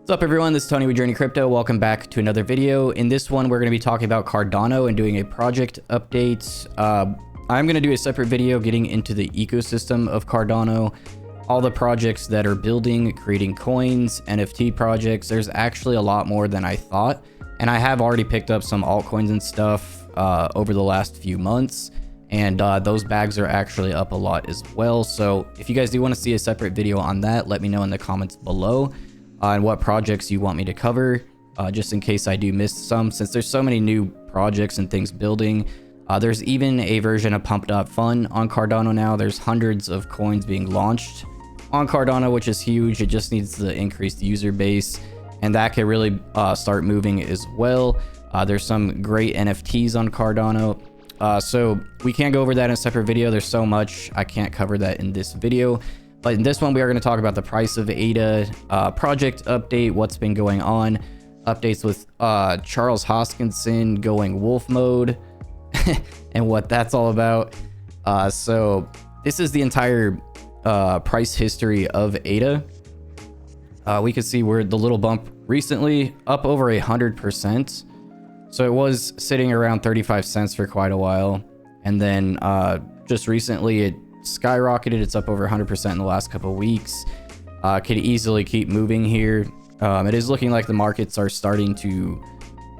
What's up everyone, this is Tony with JRNY Crypto. Welcome back to another video. In this one, we're going to be talking about Cardano and doing a project update. I'm going to do a separate video getting into the ecosystem of Cardano, all the projects that are building, creating coins, NFT projects. There's actually a lot more than I thought, and I have already picked up some altcoins and stuff over the last few months, and those bags are actually up a lot as well. So if you guys do want to see a separate video on that, let me know in the comments below. And what projects you want me to cover, just in case I do miss some, since there's so many new projects and things building. There's even a version of Pump.Fun on Cardano now. There's hundreds of coins being launched on Cardano, which is huge. It just needs the increased user base, and that can really start moving as well. There's some great NFTs on Cardano. So we can't go over that in a separate video. There's so much, I can't cover that in this video. But in this one, we are going to talk about the price of ADA, project update, what's been going on, updates with Charles Hoskinson going wolf mode, and what that's all about. So this is the entire price history of ADA. We can see where the little bump recently up over 100%. So it was sitting around 35 cents for quite a while, and then just recently it skyrocketed. It's up over 100% in the last couple of weeks. Could easily keep moving here. It is looking like the markets are starting to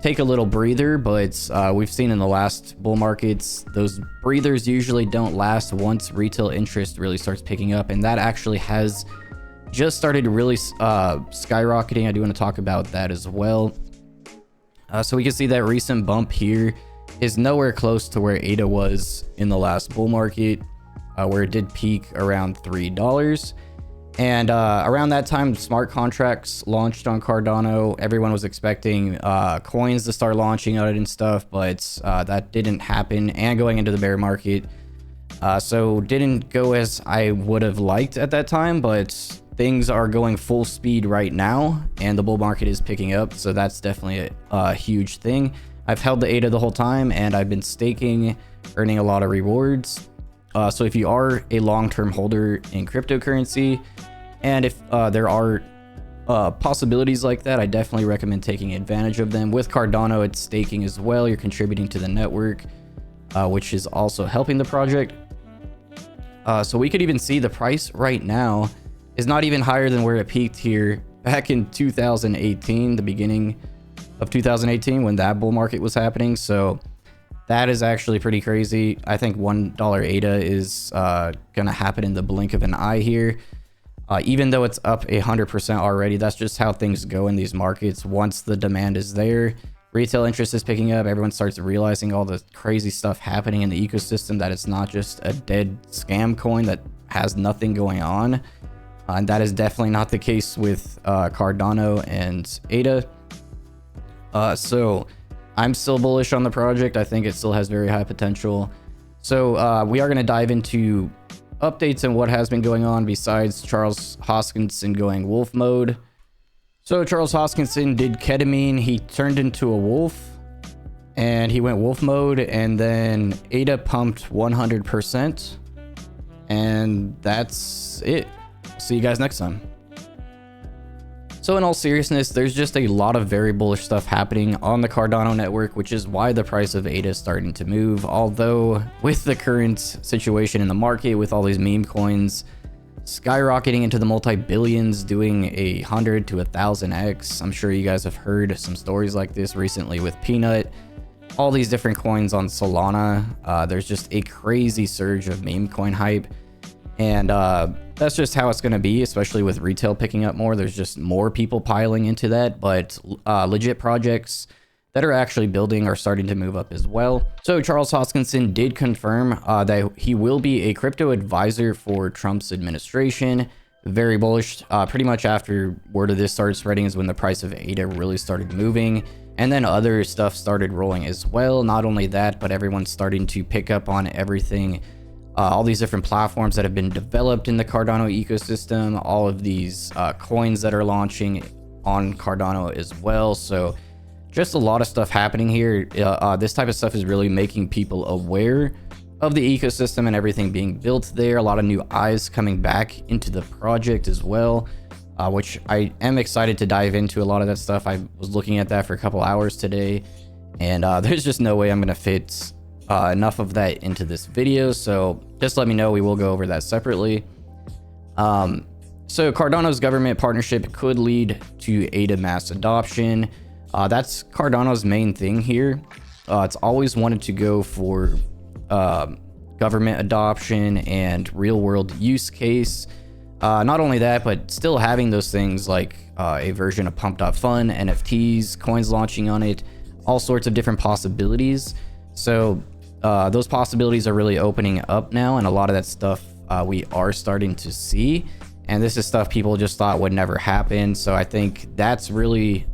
take a little breather, but we've seen in the last bull markets, those breathers usually don't last once retail interest really starts picking up, and that actually has just started really skyrocketing. I do want to talk about that as well. So we can see that recent bump here is nowhere close to where ADA was in the last bull market, where it did peak around $3. And around that time, smart contracts launched on Cardano. Everyone was expecting coins to start launching out and stuff, but that didn't happen. And going into the bear market, so didn't go as I would have liked at that time, but things are going full speed right now, and the bull market is picking up. So that's definitely a huge thing. I've held the ADA the whole time, and I've been staking, earning a lot of rewards. So if you are a long-term holder in cryptocurrency, and if there are possibilities like that, I definitely recommend taking advantage of them. With Cardano, it's staking as well. You're contributing to the network, which is also helping the project. So we could even see the price right now is not even higher than where it peaked here back in 2018, the beginning of 2018, when that bull market was happening. So that is actually pretty crazy. I think $1 ADA is gonna happen in the blink of an eye here. Even though it's up 100% already, that's just how things go in these markets. Once the demand is there, retail interest is picking up, everyone starts realizing all the crazy stuff happening in the ecosystem, that it's not just a dead scam coin that has nothing going on. And that is definitely not the case with Cardano and ADA. So I'm still bullish on the project. I think it still has very high potential. So we are going to dive into updates and what has been going on besides Charles Hoskinson going wolf mode. So Charles Hoskinson did ketamine. He turned into a wolf and he went wolf mode, and then ADA pumped 100%. And that's it. See you guys next time. So in all seriousness, there's just a lot of very bullish stuff happening on the Cardano network, which is why the price of ADA is starting to move. Although with the current situation in the market, with all these meme coins skyrocketing into the multi-billions, doing 100 to 1000x, I'm sure you guys have heard some stories like this recently with Peanut, all these different coins on Solana. There's just a crazy surge of meme coin hype. And that's just how it's going to be, especially with retail picking up more. There's just more people piling into that, but legit projects that are actually building are starting to move up as well. So Charles Hoskinson did confirm that he will be a crypto advisor for Trump's administration. Very bullish. Pretty much after word of this started spreading is when the price of ADA really started moving. And then other stuff started rolling as well. Not only that, but everyone's starting to pick up on everything. All these different platforms that have been developed in the Cardano ecosystem, all of these coins that are launching on Cardano as well. So just a lot of stuff happening here. This type of stuff is really making people aware of the ecosystem and everything being built there. A lot of new eyes coming back into the project as well. which I am excited to dive into a lot of that stuff. I was looking at that for a couple hours today, and there's just no way I'm going to fit enough of that into this video. So just let me know. We will go over that separately. So Cardano's government partnership could lead to ADA mass adoption. That's Cardano's main thing here. It's always wanted to go for government adoption and real world use case. Not only that, but still having those things like a version of Pump.Fun, NFTs, coins launching on it, all sorts of different possibilities. So those possibilities are really opening up now, and a lot of that stuff we are starting to see. And this is stuff people just thought would never happen. So I think that's really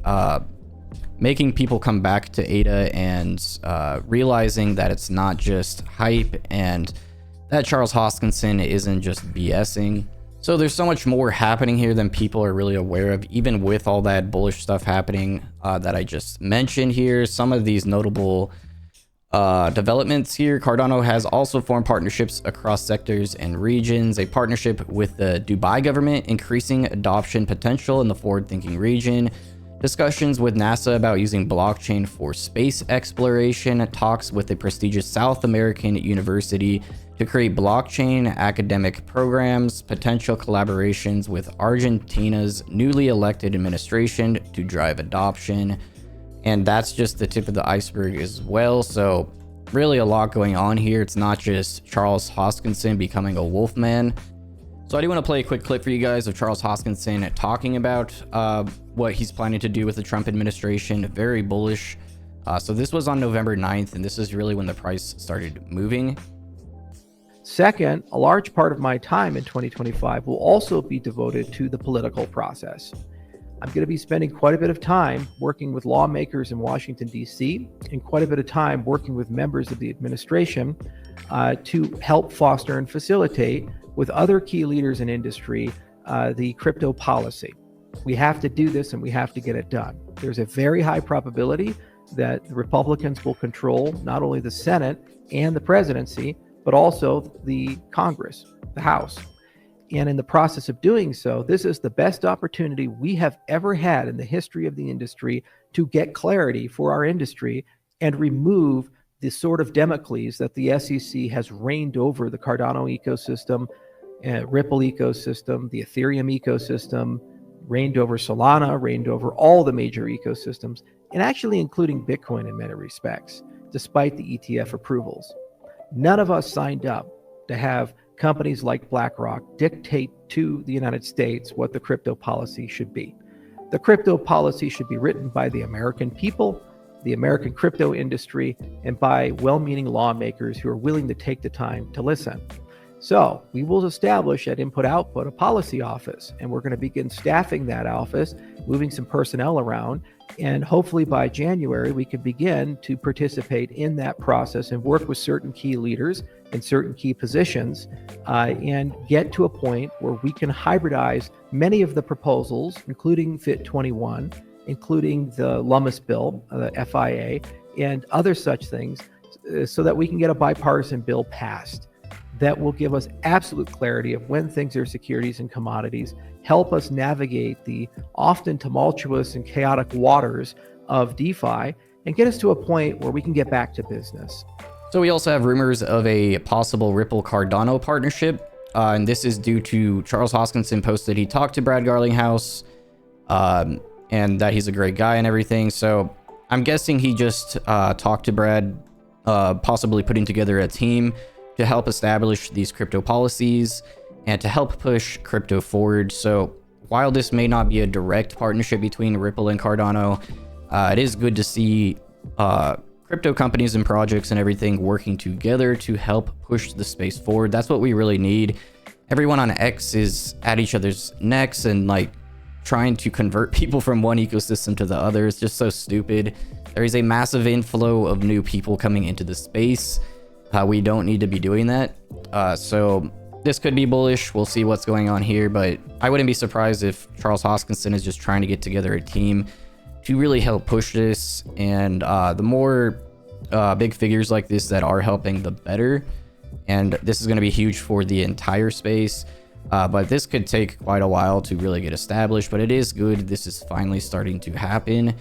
making people come back to ADA and realizing that it's not just hype and that Charles Hoskinson isn't just BSing. So there's so much more happening here than people are really aware of, even with all that bullish stuff happening that I just mentioned here. Some of these notable developments here: Cardano has also formed partnerships across sectors and regions. A partnership with the Dubai government, increasing adoption potential in the forward-thinking region. Discussions with NASA about using blockchain for space exploration. Talks with a prestigious South American university to create blockchain academic programs. Potential collaborations with Argentina's newly elected administration to drive adoption. And that's just the tip of the iceberg as well. So really a lot going on here. It's not just Charles Hoskinson becoming a wolfman. So I do want to play a quick clip for you guys of Charles Hoskinson talking about what he's planning to do with the Trump administration. Very bullish. So this was on November 9th, and this is really when the price started moving. Second, a large part of my time in 2025 will also be devoted to the political process. I'm going to be spending quite a bit of time working with lawmakers in Washington, D.C., and quite a bit of time working with members of the administration to help foster and facilitate with other key leaders in industry the crypto policy. We have to do this, and we have to get it done. There's a very high probability that the Republicans will control not only the Senate and the presidency, but also the Congress, the House. And in the process of doing so, this is the best opportunity we have ever had in the history of the industry to get clarity for our industry and remove the sort of Damocles that the SEC has reigned over the Cardano ecosystem, Ripple ecosystem, the Ethereum ecosystem, reigned over Solana, reigned over all the major ecosystems, and actually including Bitcoin in many respects, despite the ETF approvals. None of us signed up to have companies like BlackRock dictate to the United States what the crypto policy should be. The crypto policy should be written by the American people, the American crypto industry, and by well-meaning lawmakers who are willing to take the time to listen. So we will establish at Input Output a policy office, and we're going to begin staffing that office, moving some personnel around, and hopefully by January we can begin to participate in that process and work with certain key leaders in certain key positions and get to a point where we can hybridize many of the proposals, including Fit 21, including the Lummis bill, the FIA, and other such things, so that we can get a bipartisan bill passed that will give us absolute clarity of when things are securities and commodities, help us navigate the often tumultuous and chaotic waters of DeFi, and get us to a point where we can get back to business. So we also have rumors of a possible Ripple Cardano partnership, and this is due to Charles Hoskinson posted he talked to Brad Garlinghouse, and that he's a great guy and everything. So I'm guessing he just talked to Brad, possibly putting together a team to help establish these crypto policies and to help push crypto forward. So while this may not be a direct partnership between Ripple and Cardano, it is good to see crypto companies and projects and everything working together to help push the space forward. That's what we really need. Everyone on X is at each other's necks and like trying to convert people from one ecosystem to the other. It's just so stupid. There is a massive inflow of new people coming into the space. We don't need to be doing that. So this could be bullish. We'll see what's going on here, but I wouldn't be surprised if Charles Hoskinson is just trying to get together a team to really help push this. And the more big figures like this that are helping, the better. And this is going to be huge for the entire space. But this could take quite a while to really get established, but it is good. This is finally starting to happen.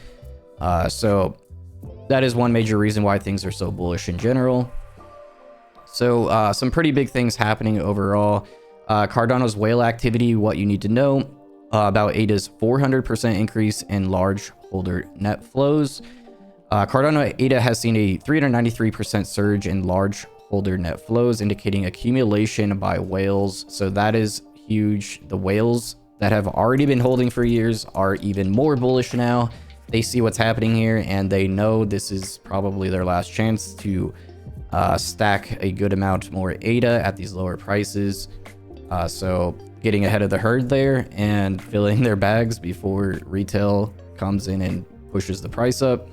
So that is one major reason why things are so bullish in general. So some pretty big things happening overall. Cardano's whale activity, what you need to know about ADA's 400% increase in large holder net flows. Cardano ADA has seen a 393% surge in large holder net flows, indicating accumulation by whales. So that is huge. The whales that have already been holding for years are even more bullish now. They see what's happening here and they know this is probably their last chance to stack a good amount more ADA at these lower prices. So getting ahead of the herd there and filling their bags before retail comes in and pushes the price up.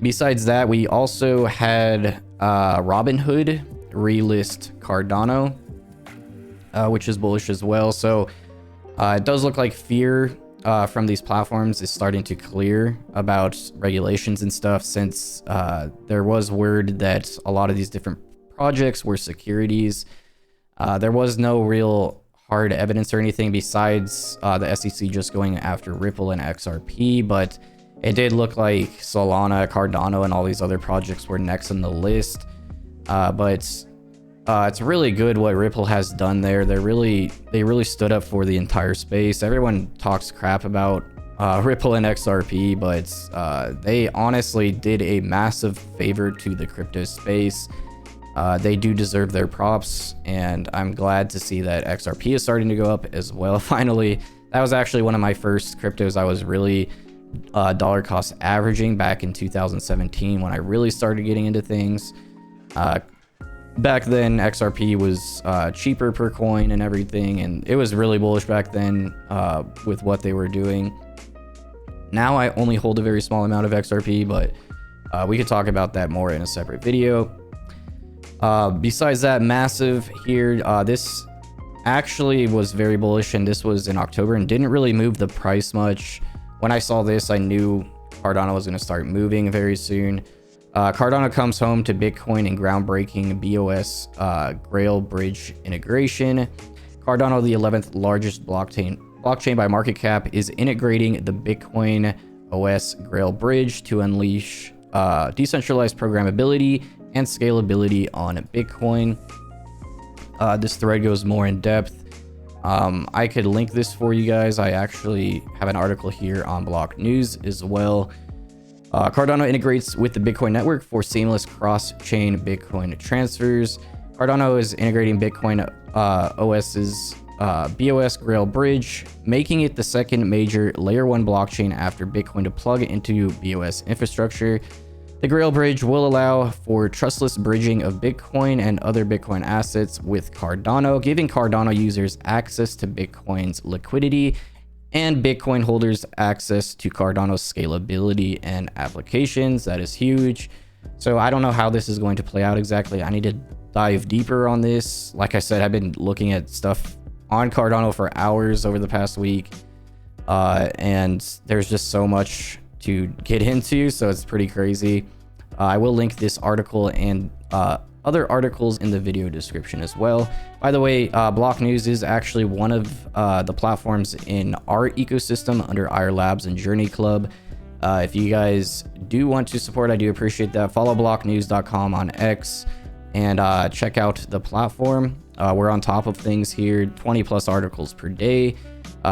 Besides that, we also had Robinhood relist Cardano, which is bullish as well. So it does look like fear from these platforms is starting to clear about regulations and stuff, since there was word that a lot of these different projects were securities. There was no real hard evidence or anything besides the SEC just going after Ripple and XRP, but it did look like Solana, Cardano, and all these other projects were next on the list. But it's really good what Ripple has done there. They really stood up for the entire space. Everyone talks crap about Ripple and XRP, but they honestly did a massive favor to the crypto space. They do deserve their props, and I'm glad to see that XRP is starting to go up as well. Finally, that was actually one of my first cryptos I was really dollar cost averaging back in 2017 when I really started getting into things. Back then, XRP was cheaper per coin and everything, and it was really bullish back then with what they were doing. Now I only hold a very small amount of XRP, but we could talk about that more in a separate video. Besides that, massive here, this actually was very bullish, and this was in October and didn't really move the price much. When I saw this, I knew Cardano was going to start moving very soon. Cardano comes home to Bitcoin and groundbreaking BOS Grail bridge integration. Cardano, the 11th largest blockchain by market cap, is integrating the Bitcoin OS Grail bridge to unleash decentralized programmability and scalability on Bitcoin. This thread goes more in depth. I could link this for you guys. I actually have an article here on Block News as well. Cardano integrates with the Bitcoin network for seamless cross-chain Bitcoin transfers. Cardano is integrating Bitcoin OS's BOS Grail bridge, making it the second major layer 1 blockchain after Bitcoin to plug into BOS infrastructure. The Grail bridge will allow for trustless bridging of Bitcoin and other Bitcoin assets with Cardano, giving Cardano users access to Bitcoin's liquidity and Bitcoin holders access to Cardano's scalability and applications. That is huge. So I don't know how this is going to play out exactly. I need to dive deeper on this. Like I said, I've been looking at stuff on Cardano for hours over the past week, and there's just so much to get into, so it's pretty crazy. I will link this article and other articles in the video description as well. By the way, Block News is actually one of the platforms in our ecosystem under IR Labs and JRNY Club. If you guys do want to support, I do appreciate that. Follow blocknews.com on X and check out the platform. We're on top of things here, 20 plus articles per day.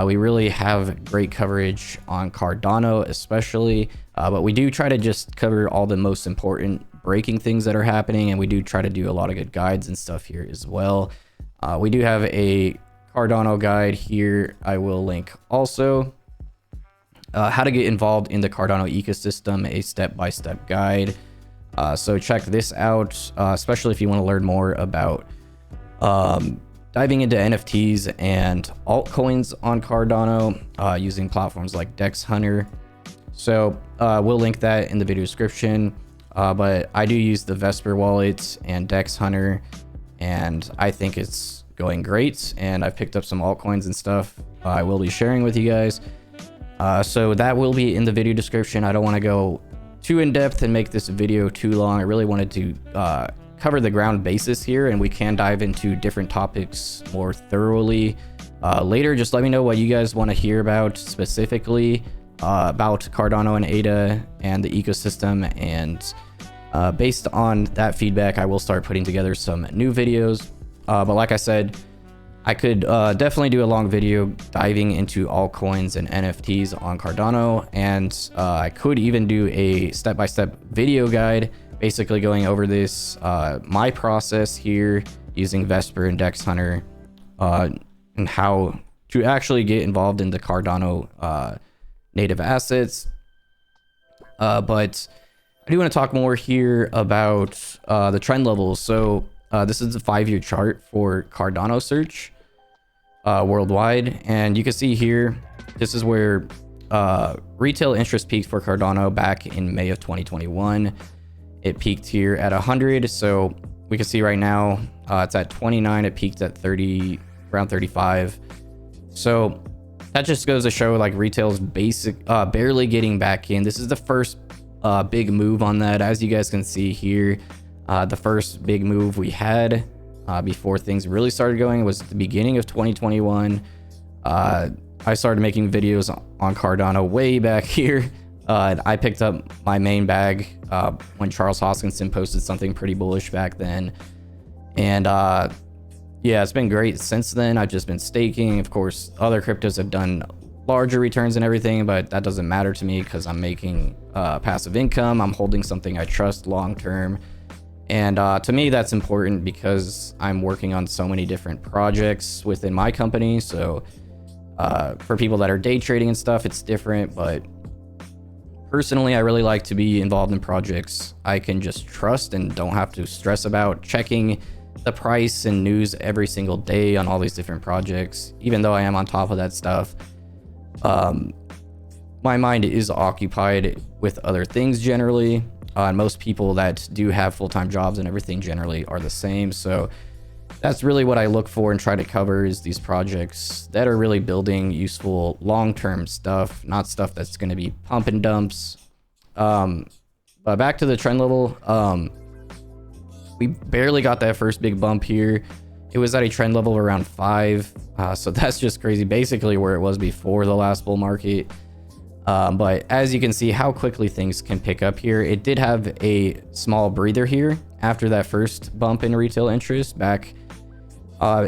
We really have great coverage on Cardano especially, but we do try to just cover all the most important breaking things that are happening, and we do try to do a lot of good guides and stuff here as well. We do have a Cardano guide here I will link also. How to get involved in the Cardano ecosystem, a step-by-step guide. So check this out, especially if you want to learn more about diving into NFTs and altcoins on Cardano using platforms like Dex Hunter. So we'll link that in the video description. But I do use the Vesper wallet and Dex Hunter, and I think it's going great. And I've picked up some altcoins and stuff I will be sharing with you guys. So that will be in the video description. I don't want to go too in depth and make this video too long. I really wanted to cover the ground basis here, and we can dive into different topics more thoroughly later. Just let me know what you guys want to hear about specifically about Cardano and ADA and the ecosystem, and based on that feedback, I will start putting together some new videos. But like I said, I could definitely do a long video diving into altcoins and NFTs on Cardano, and I could even do a step-by-step video guide, basically going over this, my process here using Vesper and Dex Hunter, and how to actually get involved in the Cardano native assets. But I do want to talk more here about the trend levels. So this is the 5-year chart for Cardano search worldwide, and you can see here this is where retail interest peaked for Cardano back in May of 2021. It peaked here at 100, so we can see right now it's at 29. It peaked at 30, around 35. So that just goes to show like retail's barely getting back in. This is the first big move on that. As you guys can see here, the first big move we had before things really started going was at the beginning of 2021. I started making videos on Cardano way back here. I picked up my main bag when Charles Hoskinson posted something pretty bullish back then, and yeah, it's been great since then. I've just been staking. Of course, other cryptos have done larger returns and everything, but that doesn't matter to me because I'm making passive income. I'm holding something I trust long term. And to me, that's important because I'm working on so many different projects within my company. So for people that are day trading and stuff, it's different. But personally, I really like to be involved in projects I can just trust and don't have to stress about checking the price and news every single day on all these different projects. Even though I am on top of that stuff, my mind is occupied with other things generally. And most people that do have full-time jobs and everything generally are the same. So that's really what I look for and try to cover, is these projects that are really building useful long-term stuff, not stuff that's going to be pump and dumps. But back to the trend level, we barely got that first big bump here. It was at a trend level around 5. So that's just crazy, basically where it was before the last bull market. But as you can see how quickly things can pick up here, it did have a small breather here after that first bump in retail interest back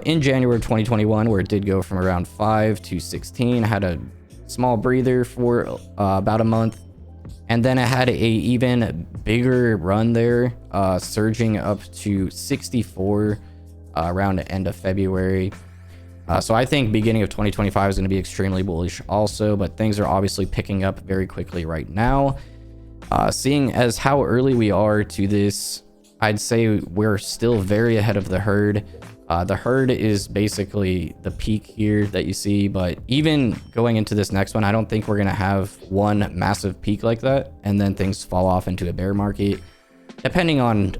in January of 2021, where it did go from around 5 to 16, had a small breather for about a month, and then it had a even bigger run there, surging up to 64 around the end of February. So I think beginning of 2025 is going to be extremely bullish also, but things are obviously picking up very quickly right now. Seeing as how early we are to this, I'd say we're still very ahead of the herd. The herd is basically the peak here that you see, but even going into this next one, I don't think we're going to have one massive peak like that and then things fall off into a bear market, depending on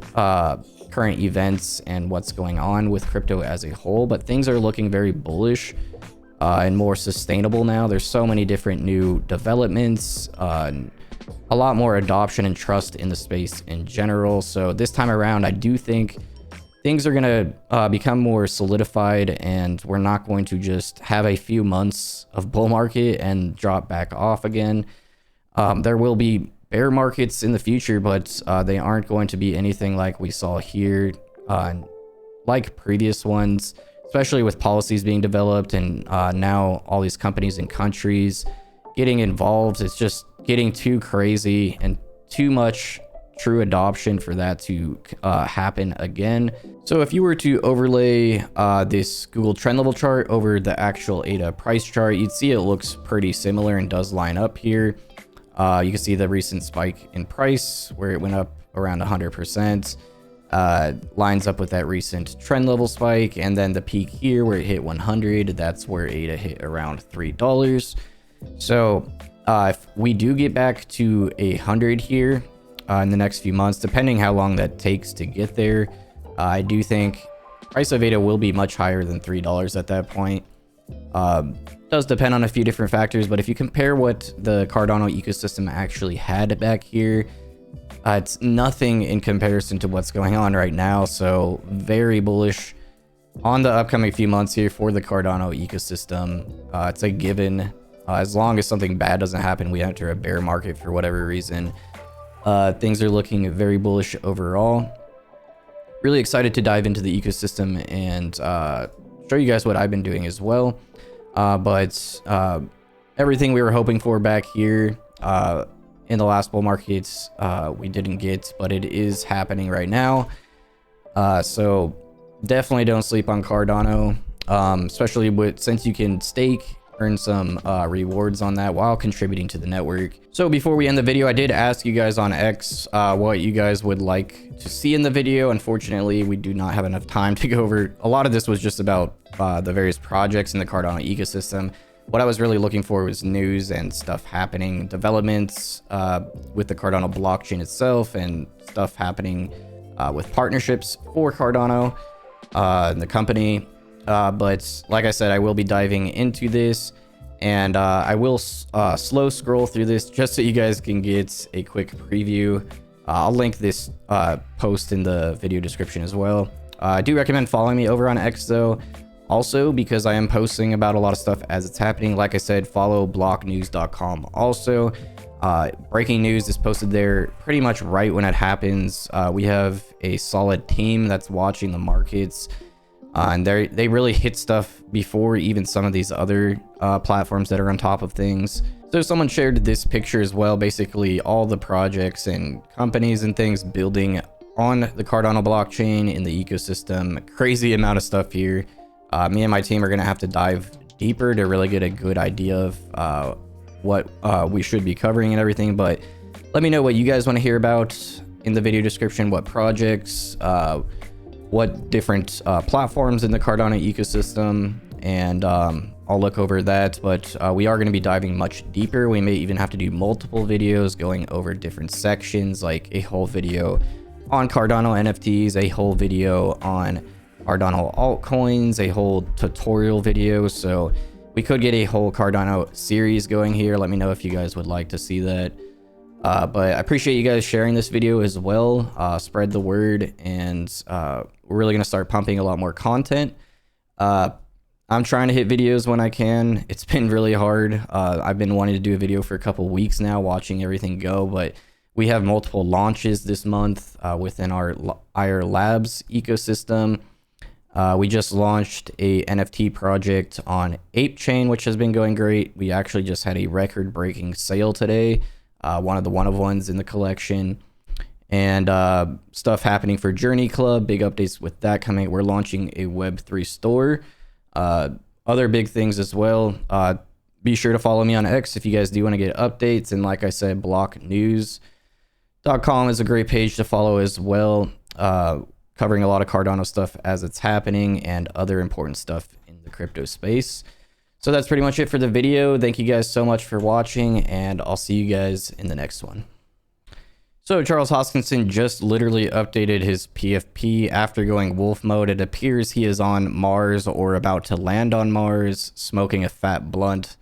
current events and what's going on with crypto as a whole. But things are looking very bullish and more sustainable now. There's so many different new developments, a lot more adoption and trust in the space in general. So this time around, I do think things are going to become more solidified, and we're not going to just have a few months of bull market and drop back off again. There will be bear markets in the future, but they aren't going to be anything like we saw here, like previous ones, especially with policies being developed and now all these companies and countries getting involved. It's just getting too crazy and too much true adoption for that to happen again. So if you were to overlay this Google trend level chart over the actual ADA price chart, you'd see it looks pretty similar and does line up here. You can see the recent spike in price where it went up around 100%, lines up with that recent trend level spike, and then the peak here where it hit 100, that's where ADA hit around $3. So if we do get back to 100 here in the next few months, depending how long that takes to get there, I do think price of ADA will be much higher than $3 at that point. Does depend on a few different factors, but if you compare what the Cardano ecosystem actually had back here, It's nothing in comparison to what's going on right now. So very bullish on the upcoming few months here for the Cardano ecosystem. It's a given. As long as something bad doesn't happen, we enter a bear market for whatever reason. Things are looking very bullish overall. Really excited to dive into the ecosystem and show you guys what I've been doing as well. But everything we were hoping for back here in the last bull markets, we didn't get, but it is happening right now. So definitely don't sleep on Cardano, especially since you can stake, earn some rewards on that while contributing to the network. So before we end the video, I did ask you guys on X what you guys would like to see in the video. Unfortunately, we do not have enough time to go over. A lot of this was just about the various projects in the Cardano ecosystem. What I was really looking for was news and stuff happening, developments with the Cardano blockchain itself, and stuff happening with partnerships for Cardano and the company. But like I said, I will be diving into this, and I will slow scroll through this just so you guys can get a quick preview. I'll link this post in the video description as well. I do recommend following me over on X though, also because I am posting about a lot of stuff as it's happening. Like I said, follow blocknews.com. Also, breaking news is posted there pretty much right when it happens. We have a solid team that's watching the markets. And they really hit stuff before even some of these other platforms that are on top of things. So someone shared this picture as well, basically all the projects and companies and things building on the Cardano blockchain in the ecosystem. Crazy amount of stuff here. Me and my team are going to have to dive deeper to really get a good idea of what we should be covering and everything. But let me know what you guys want to hear about in the video description, what projects, what different platforms in the Cardano ecosystem, and I'll look over that. But we are going to be diving much deeper. We may even have to do multiple videos going over different sections, like a whole video on Cardano NFTs, a whole video on Cardano altcoins, a whole tutorial video. So we could get a whole Cardano series going here. Let me know if you guys would like to see that. But I appreciate you guys sharing this video as well. Spread the word, and we're really going to start pumping a lot more content. I'm trying to hit videos when I can. It's been really hard. I've been wanting to do a video for a couple weeks now, watching everything go, but we have multiple launches this month within our IR Labs ecosystem. We just launched a NFT project on Ape Chain, which has been going great. We actually just had a record-breaking sale today. One of the ones in the collection, and stuff happening for JRNY Club. Big updates with that coming. We're launching a Web3 store. Other big things as well. Be sure to follow me on X if you guys do want to get updates. And like I said, blocknews.com is a great page to follow as well, covering a lot of Cardano stuff as it's happening and other important stuff in the crypto space. So that's pretty much it for the video. Thank you guys so much for watching, and I'll see you guys in the next one. So Charles Hoskinson just literally updated his PFP after going wolf mode. It appears he is on Mars or about to land on Mars, smoking a fat blunt.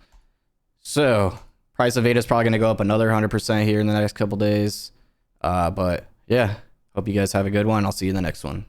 So price of ADA is probably going to go up another 100% here in the next couple days. But yeah, hope you guys have a good one. I'll see you in the next one.